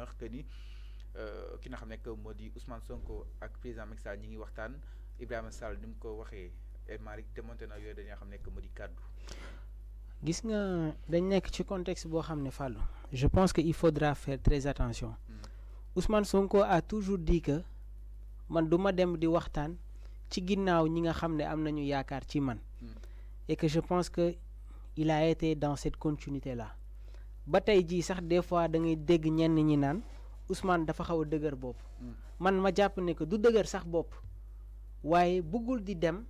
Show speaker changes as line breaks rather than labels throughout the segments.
rumeur que ni ki nga xam ne que moo di Ousmane Sonko ak président Macky Sall ñi ngi waxtaan Ibrahima Sall ni mu ko waxee El Malick démonté na yooyu dañoo xam ne que moo di kàddu.
gis nga dañ nekk ci contexte boo xam ne Fallou je pense que il faudra faire très attention Ousmane Sonko a toujours dit que man du ma dem di waxtaan ci ginnaaw ñi nga xam ne am nañu yaakaar ci man et que je pense que il a été dans cette continuité là ba tey jii sax des fois da ngay dégg ñenn ñi naan Ousmane dafa xaw a dëgër bopp man ma jàpp ne que du dëgër sax bopp waaye bëggul di dem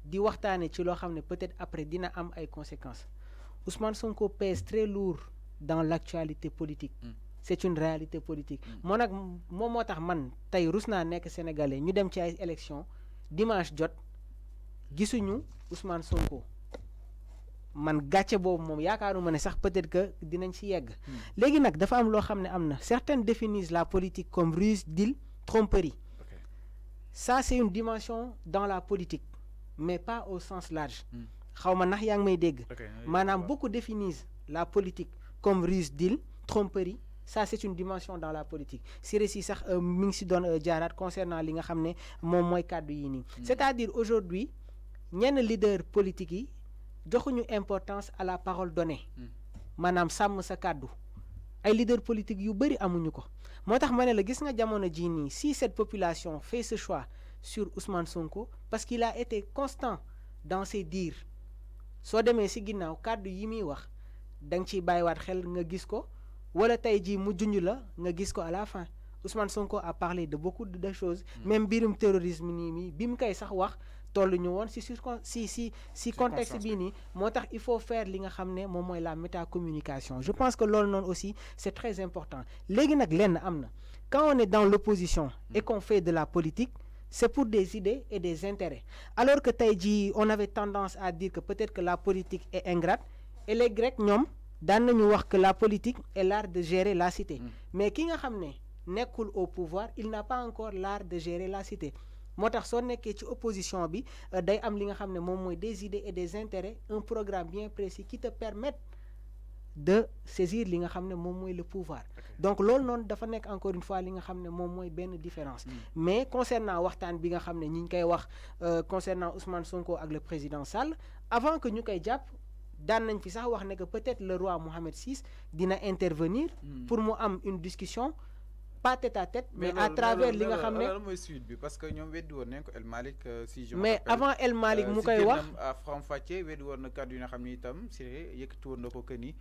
di waxtaane ci loo xam ne peut-être après dina am ay conséquences Ousmane Sonko pèse très lourd dans l'actualité politique c'est une réalité politique moo nag moom moo tax man tey rus naa nekk sénégalais ñu dem ci ay élections dimanche jot gisuñu Ousmane Sonko man gàcce boobu moom yaakaaruma ne sax peut-être que dinañ ci yegg léegi nag dafa am loo xam ne am na certaines définissent la politique comme ruse deal tromperie ça c'est une dimension dans la politique mais pas au sens large xaw ma ndax yaa ngi may dégg maanaam beaucoup définissent la politique comme ruse deal tromperie ça c'est une dimension dans la politique si récit sax mi ngi si doon jaaraat concernant li nga xam ne moom mooy kàddu yi nii c'est-à-dire aujourd'hui ñenn leader politique yi joxuñu importance à la parole donnée maanaam sàmm sa kàddu ay leader politique yu bëri amuñu ko moo tax ma ne la gis nga jamono jii nii si cette population fait ce choix sur Ousmane Sonko parce qu'il a été constant dans ses dires soo demee si ginnaaw kàddu yi muy wax da nga ciy bàyyiwaat xel nga gis ko wala tey jii mu junj la nga gis ko à la fin Ousmane Sonko a parlé de beaucoup de choses même mbirum terrorisme nii mi bi mu koy sax wax tollu ñu woon si contexte bii nii moo tax il faut faire li nga xam ne moom mooy la métacommunication je pense que loolu noonu aussi c'est très important léegi nag lenn am na quand on est dans l'opposition et qu'on fait de la politique c'est pour des idées et des intérêts alors que tey jii on avait tendance à dire que peut-être que la politique est ingrate et les Grecs ñoom daan nañu wax que la politique est l'art de gérer la cité mais ki nga xam ne nekkul au pouvoir il n'a pas encore l'art de gérer la cité moo tax soo nekkee ci opposition bi day am li nga xam ne moom mooy des idées et des intérêts un programme bien précis qui te permettent de saisir li nga xam ne moom mooy le pouvoir donc loolu noonu dafa nekk encore une fois li nga xam ne moom mooy benn différence mais concernant waxtaan bi nga xam ne ñi ngi koy wax concernant Ousmane Sonko ak le président Sall avant que ñu koy jàpp daan nañ fi sax wax ne que peut-être le roi Mohammed VI dina intervenir pour mu am une discussion pas tête à tête mais à travers li nga xam ne
loolu mooy suite bi parce que ñoom weddi woon nañ ko El Malick si je
mais avant El Malick mu koy wax
à Faram-Facce weddi woon na kàddu yi nga xam ne itam si yëkkati woon na ko que ni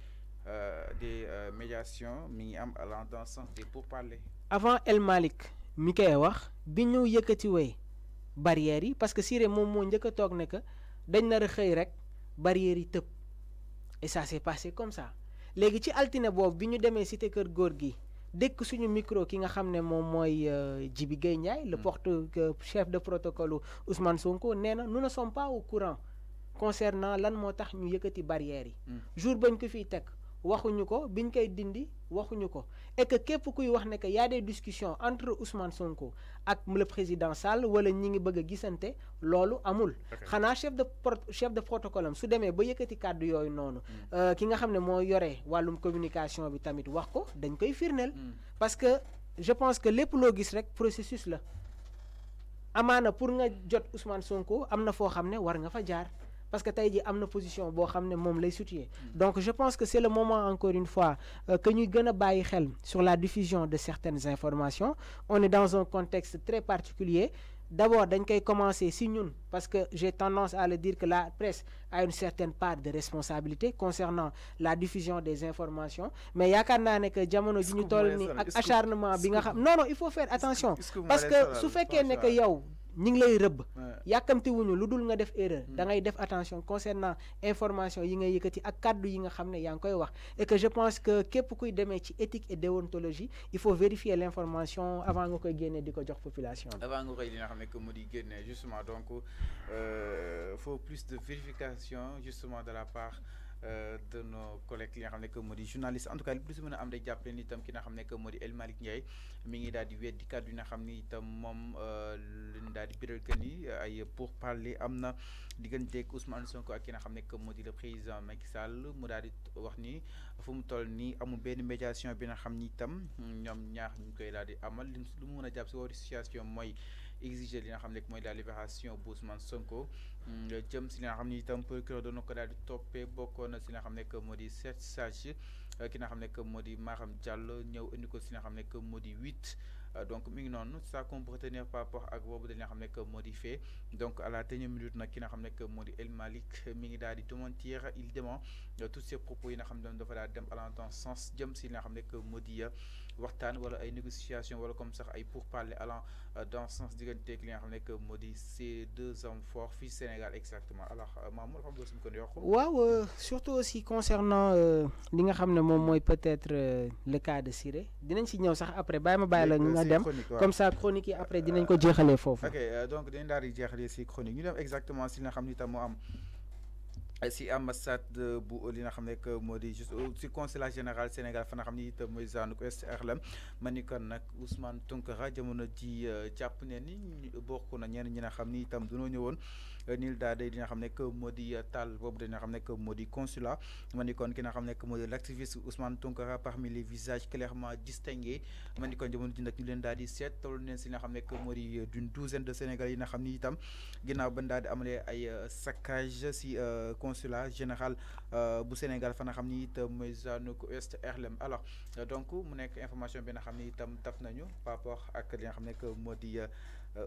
des médiations mi ngi am allant dans le sens des pourparlers
avant El Malick mi koy wax bi ñu yëkkatiwee barrières yi parce que Siré moom moo njëkk a toog ne que dañ nar a xëy rek barrières yi tëb et ça s'est passé comme ça léegi ci altine boobu bi ñu demee cité kër góor gi dëkk suñu micro ki nga xam ne moom mooy Djibi Gueye Ndiaye le chef de protocole Ousmane Sonko nee na nous ne sommes pas au courant concernant lan moo tax ñu yëkkati barrières yi jour bañ ko fiy teg waxuñu ko biñ koy dindi waxuñu ko et que képp kuy wax ne que y a des discussions entre Ousmane Sonko ak le président Sall wala ñi ngi bëgg a gisante loolu amul xanaa chef de protocole am su demee ba yëkkati kàddu yooyu noonu ki nga xam ne moo yore wàllum communication bi tamit wax ko dañ koy firndeel parce que je pense que lépp loo gis rek processus la amaana pour nga jot Ousmane Sonko am na foo xam ne war nga fa jaar parce que tey jii am na position boo xam ne moom lay situer donc je pense que c'est le moment encore une fois que ñuy gën a bàyyi xel sur la diffusion de certaines informations on est dans un contexte très particulier d'abord dañ koy commencer si ñun parce que j'ai tendance à le dire que la presse a une certaine part de responsabilité concernant la diffusion des informations mais yaakaar naa ne que jamono ji ñu toll ni ak acharnement bi nga xam non il faut faire attention parce que su fekkee ne que yow ñi ngi lay rëbb yàkkamti wuñu lu dul nga def erreur da ngay def attention concernant information yi ngay yëkkati ak kàddu yi nga xam ne yaa ngi koy wax et que je pense que képp kuy demee ci éthique et déontologie il faut vérifier l'information avant nga koy génnee di ko jox population bi
avant nga koy li nga xam ne que mu di génnee justement donc faut plus de vérification justement de la part de nos collègues li nga xam ne que moo di journaliste en tout cas li plus mën a am day jàppale ni itam ki nga xam ne que moo di El Malick Ndiaye mi ngi daal di weddi kàddu yi nga xam ni itam moom lañ daal di biral que ni ay pourparlers am na digganteeg Ousmane Sonko ak ki nga xam ne que moo di le président Macky Sall mu daal di wax ni fu mu toll nii amul benn médiation bi nga xam ni itam ñoom ñaar ñu koy daal di amal lu mu mën a jàpp si wàllu situation mooy exiger li nga xam ne mooy la libération bu Ousmane Sonko jëm si li nga xam ni itam procureur doon na ko daal di toppee bokkoon na si li nga xam ne moo di 7 sages ki nga xam ne moo di Maham Diallo ñëw indi ko si li nga xam ne moo di 8. Donc mi ngi noonu ça qu'on peut retenir par rapport ak boobu dañ nga xam ne moo di fait donc à la dernière minute nag ki nga xam ne moo di El Malick mi ngi daal di démentir il dément tous ces propos yi nga xam ne dafa daal dem allant dans sens jëm si li nga xam ne moo di waxtaan wala ay négociations wala comme sax ay pourparlers allant dans sens diggante li nga xam ne moo di ces deux hommes forts fii Sénégal exactement alors Mamour xam nga suñu ko yokk.
waaw surtout aussi concernant li nga xam ne moom mooy peut-être le cas de Siré dinañ si ñëw sax après bàyyi ma bàyyi la nga dem comme ça chronique yi après dinañ ko jeexalee foofu.
ok donc dañ daal di jeexalee si chronique ñu dem exactement si li nga xam ni tam moo am. si ambassade bu li nga xam ne moo di juste si consulat général Sénégal fa nga xam ni itam mooy zone ouest RLM ma ni kon nag Ousmane Tounkara jamono ji jàpp ne ni bokk na ñenn ñi nga xam ni itam dañoo ñëwoon niil daal day di nga xam ne moo di taal boobu dina xam ne moo di consulat ma ni kon ki nga xam ne moo di l'activiste Ousmane Tounkara parmi les visages clairement distingués ma ni kon jamono ji nag ñu leen daal di seet toll neen si li nga xam ne moo di d'une douzaine de Sénégalais yi nga xam ni itam ginnaaw ban daal di amalee ay saccage si consulat général bu Sénégal fa nga xam ni itam mooy zone ouest RLM alors donc mu nekk information bi nga xam ni itam taf nañu par rapport ak li nga xam ne moo di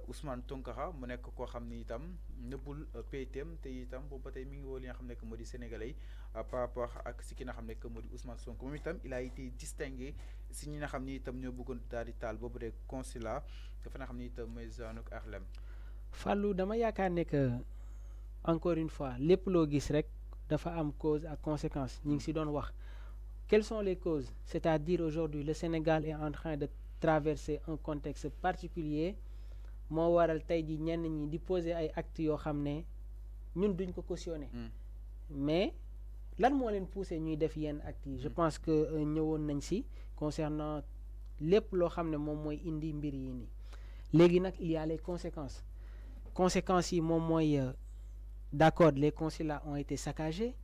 Ousmane Tounkara mu nekk koo xam ni itam nëbbul PTM te itam boobu ba tey mi ngi woo li nga xam ne moo di sénégalais par rapport ak si ki nga xam ne moo di Ousmane Sonko moom itam il a été distingué si ñi nga xam ni itam ñoo bëggoon daal di taal boobu de consulat dafa nga xam ni itam mooy zone RLM.
Fallou dama yaakaar ne que encore une fois lépp loo gis rek dafa am cause ak conséquence ñi ngi si doon wax quelles sont les causes c'est-à-dire aujourd'hui le Sénégal est en train de traverser un contexte particulier moo waral tey ji ñenn ñi di poser ay actes yoo xam ne ñun duñ ko cautionner mais lan moo leen poussé ñuy def yenn actes yi je pense que ñëwoon nañ si concernant lépp loo xam ne moom mooy indi mbir yi nii léegi nag il y a les conséquences yi moom mooy d'accord, les consulats ont été saccagés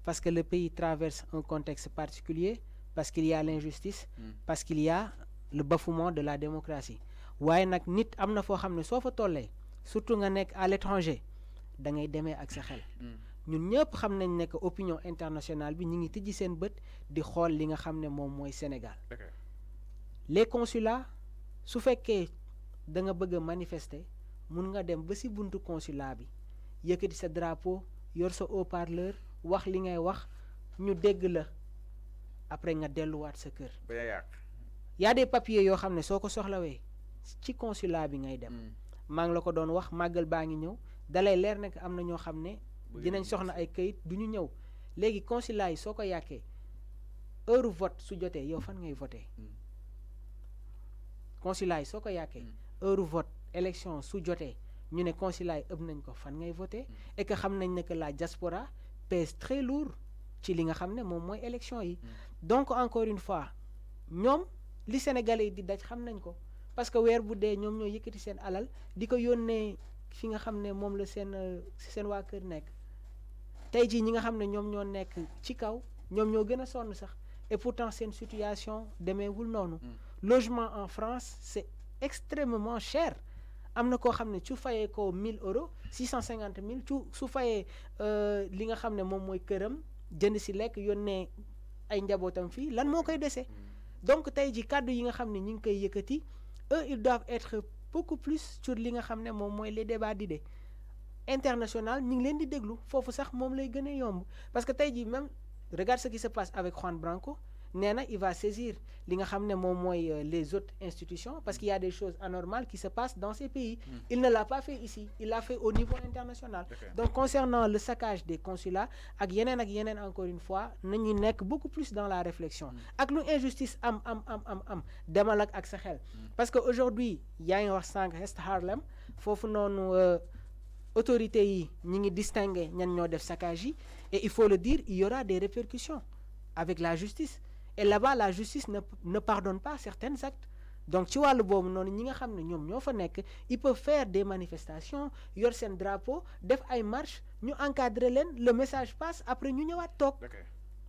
parce que le pays traverse un contexte particulier, parce qu'il y a l'injustice, parce qu'il y a le bafouement de la démocratie. waaye nag nit am na foo xam ne soo fa tollee surtout nga nekk à l'étranger da ngay demee ak sa xel. ñun ñëpp xam nañ ne que opinion internationale bi ñu ngi tijji seen bët di xool li nga xam ne moom mooy Sénégal. Les consulats su fekkee da nga bëgg a manifester mun nga dem ba si buntu consulat bi. yëkkati sa drapeau yor sa haut-parleur wax li ngay wax ñu dégg la après nga delluwaat sa kër. y a des papiers yoo xam ne soo ko soxlawee ci consulat bi ngay dem. maa ngi la ko doon wax màggal baa ngi ñëw dalay leer ne am na ñoo xam ne dinañ soxla ay kayit du ñu ñëw léegi consulat yi soo ko yàkkee heure vote su jotee yow fan ngay voté consulat yi soo ko yàkkee heure vote élection su jotee. ñu ne consulat yi ëpp nañ ko fan ngay voté et que xam nañ ne que la diaspora pèse très lourd ci li nga xam ne moom mooy élection yi donc encore une fois ñoom li sénégalais yi di daj xam nañ ko parce que weer bu dee ñoom ñoo yëkkati seen alal di ko yónnee fi nga xam ne moom la seen waa kër nekk tey jii ñi nga xam ne ñoom ñoo nekk ci kaw ñoom ñoo gën a sonn sax et pourtant seen situation demeewul noonu logement en France c'est extrêmement cher am na koo xam ne su fayee ko 1000 euros 650 000 su fayee li nga xam ne moom mooy këram jënd si lekk yónnee ay njabootam fii lan moo koy dese donc tey ji kàddu yi nga xam ne ñi ngi koy yëkkati eux ils doivent être beaucoup plus sur li nga xam ne moom mooy les débats d'idées international ñi ngi leen di déglu foofu sax moom lay gën a yomb parce que tey ji même regarde ce qui se passe avec Juan Branco nee na il va saisir li nga xam ne moom mooy les autres institutions parce qu'il y a des choses anormales qui se passent dans ces pays il ne l'a pas fait ici il l'a fait au niveau international donc concernant le saccage des consulats ak yeneen encore une fois nañu nekk beaucoup plus dans la réflexion ak lu injustice am demal ak sa xel parce que aujourd'hui yaa ngi wax sànq West Harlem foofu noonu autorités yi ñi ngi distinguer ñan ñoo def saccage yi et il faut le dire il y aura des répercussions avec la justice et là-bas la justice ne pardonne pas certains actes donc ci wàllu boobu noonu ñi nga xam ne ñoom ñoo fa nekk ils peuvent faire des manifestations yor seen drapeau def ay marches ñu encadrer leen le message passe après ñu ñëwaat toog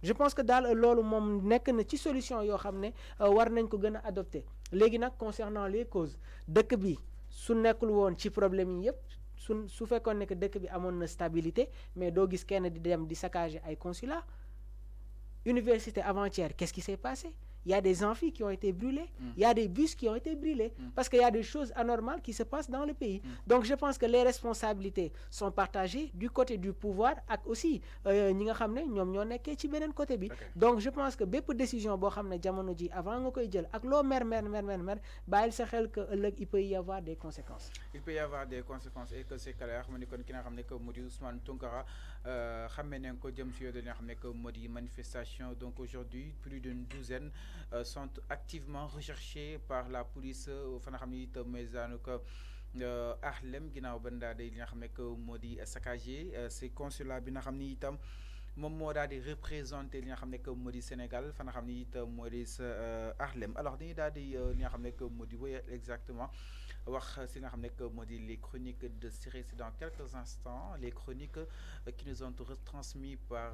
je pense que dans loolu moom nekk na ci solution yoo xam ne war nañ ko gën a adopté léegi nag concernant les causes dëkk bi su nekkul woon ci problème yi yëpp su fekkoon ne que dëkk bi amoon na stabilité mais doo gis kenn di dem di saccager ay consulat université avant-hier qu'est-ce qui s'est passé? Il y a des amphis qui ont été brûlés, il y a des bus qui ont été brûlés, parce qu'il y a des choses anormales qui se passent dans le pays. Donc je pense que les responsabilités sont partagées du côté du pouvoir et aussi ñi nga xam ne ñoom ñoo nekkee ci beneen côté bi. Donc je pense que bépp décision boo xam ne jamono ji avant nga koy jël ak loo mer bàyyil sa xel que ëllëg il peut y avoir des conséquences.
Il peut y avoir des conséquences et que c'est clair xam ne kon ki nga xam ne que moo di Ousmane Tounkara xamee nañ ko jëm si yow li nga xam ne que moo di manifestation. Donc aujourd'hui plus d'une douzaine sont activement recherchés par la police fa nga xam ne itam maisanu que Harlem ginnaaw ba ndaa day li nga xam ne que moo di saccagé c'est consulat bi nga xam ni itam moom moo daal di représenté li nga xam ne que moo di Sénégal fa nga xam ni itam moo di sa Harlem. Alors dañuy daal di li nga xam ne que moo di wéy exactement wax si nga xam ne que moo di les chroniques de Siré. C'est dans quelques instants les chroniques qui nous ont retransmis par